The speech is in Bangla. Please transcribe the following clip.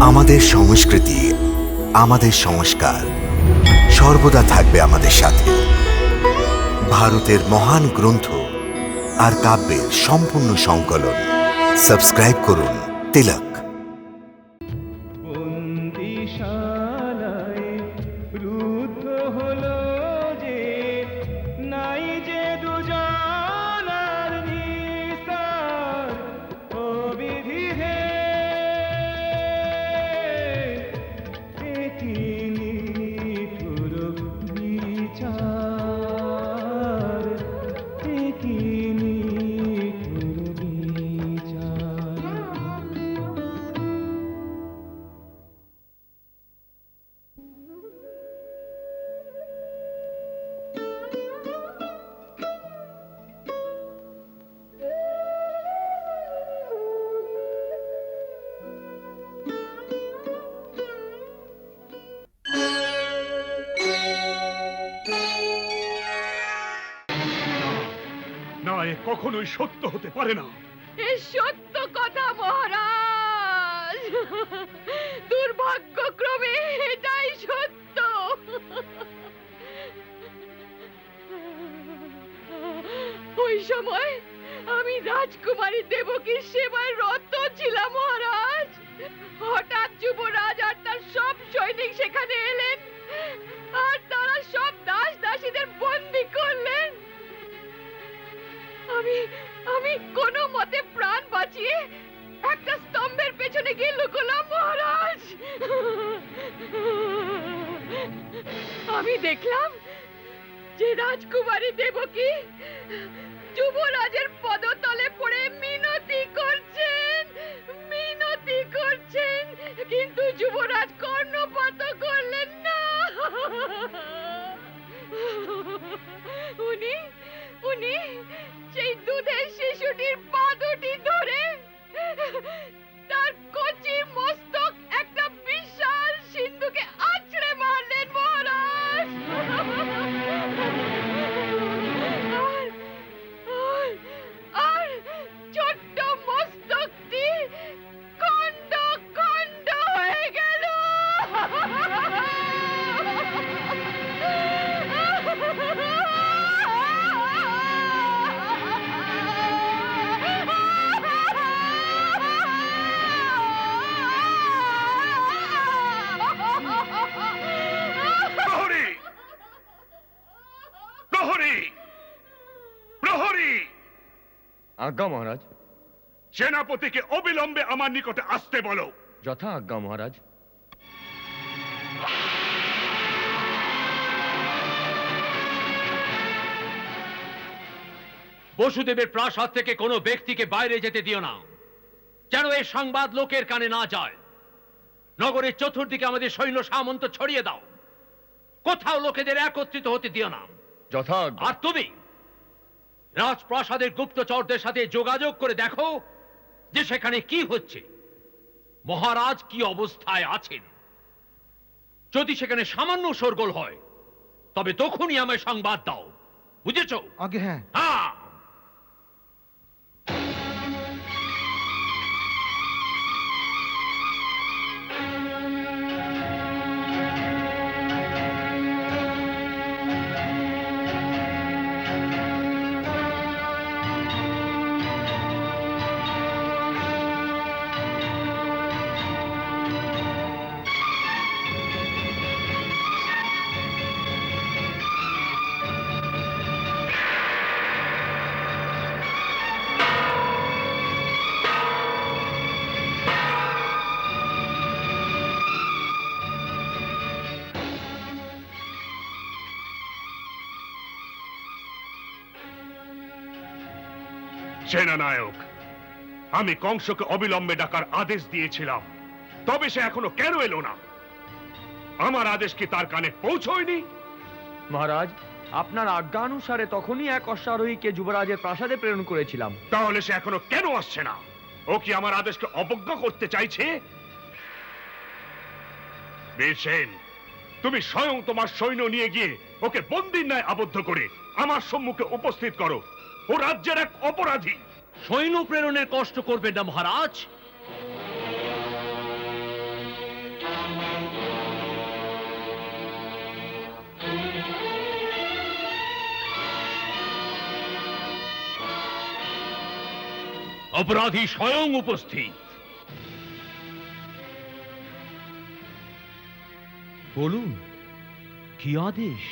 আমাদের সংস্কৃতি, আমাদের সংস্কার সর্বদা থাকবে আমাদের সাথে। ভারতের মহান গ্রন্থ আর কাব্যের সম্পূর্ণ সংকলন। সাবস্ক্রাইব করুন তিলক। কখনোই সত্য হতে পারে না। এই সত্য কথা মহারাজ, দুর্ভাগ্যক্রমে এটাই সত্য। ওই সময় আমি রাজকুমারী দেবকীর সেবায় রত ছিলাম মহারাজ। হঠাৎ যুবরাজ আর তার সব সৈনিক সেখানে এলেন আর তারা সব দাস দাসীদের বন্দী করলেন। আমি কোনো মতে প্রাণ বাঁচিয়ে একটা স্তম্ভের পেছনে গিয়ে লুকোলাম মহারাজ। আমি দেখলাম যে রাজকুমারী দেবকী যুবরাজের পদতলে পড়ে মিনতি করছেন, কিন্তু যুবরাজ কর্ণপাত করলেন না। উনি সেই দুধের শিশুটির পা দুটি ধরে তার কচি মস্তক একটা বিশাল সিন্ধুকে আছড়ে মারলেন মহারাজ। আর ছোট্ট মস্তকটি খণ্ড খণ্ড হয়ে গেল। আজ্ঞা মহারাজ। সেনাপতিকে অবিলম্বে আমার নিকটে আসতে বলো। যথা আজ্ঞা মহারাজ। বসুদেবের প্রাসাদ থেকে কোনো ব্যক্তিকে বাইরে যেতে দিও না, যেন এই সংবাদ লোকের কানে না যায়। নগরের চতুর্দিকে আমাদের সৈন্য সামন্ত ছড়িয়ে দাও, কোথাও লোকেদের একত্রিত হতে দিও না। যথা আজ্ঞা। আর তুমি রাজপ্রাসাদের গুপ্তচরদের সাথে যোগাযোগ করে দেখো যে সেখানে কি হচ্ছে, মহারাজ কি অবস্থায় আছেন। যদি সেখানে সামান্য শোরগোল হয় তবে তখনই আমায় সংবাদ দাও, বুঝেছো? আগে হ্যাঁ। হ্যাঁ। সেনানায়ক, আমি কংসকে অবিলম্বে ডাকার আদেশ দিয়েছিলাম, তবে সে এখনো কেন এলো না? আমার আদেশ কি তার কানে পৌঁছয়নি? মহারাজ, আপনার আজ্ঞানুসারে তখনই এক অশ্বারোহীকে যুবরাজের প্রাসাদে প্রেরণ করেছিলাম। তাহলে সে এখনো কেন আসছে না? ও কি আমার আদেশকে অবজ্ঞা করতে চাইছে? বীরসেন, তুমি স্বয়ং তোমার সৈন্য নিয়ে গিয়ে ওকে বন্দির ন্যায় আবদ্ধ করে আমার সম্মুখে উপস্থিত করো। ও রাজ্যের এক অপরাধী। সৈন্য প্রেরণের কষ্ট করবেন না মহারাজ। অপরাধী স্বয়ং উপস্থিত। বলুন কি আদেশ?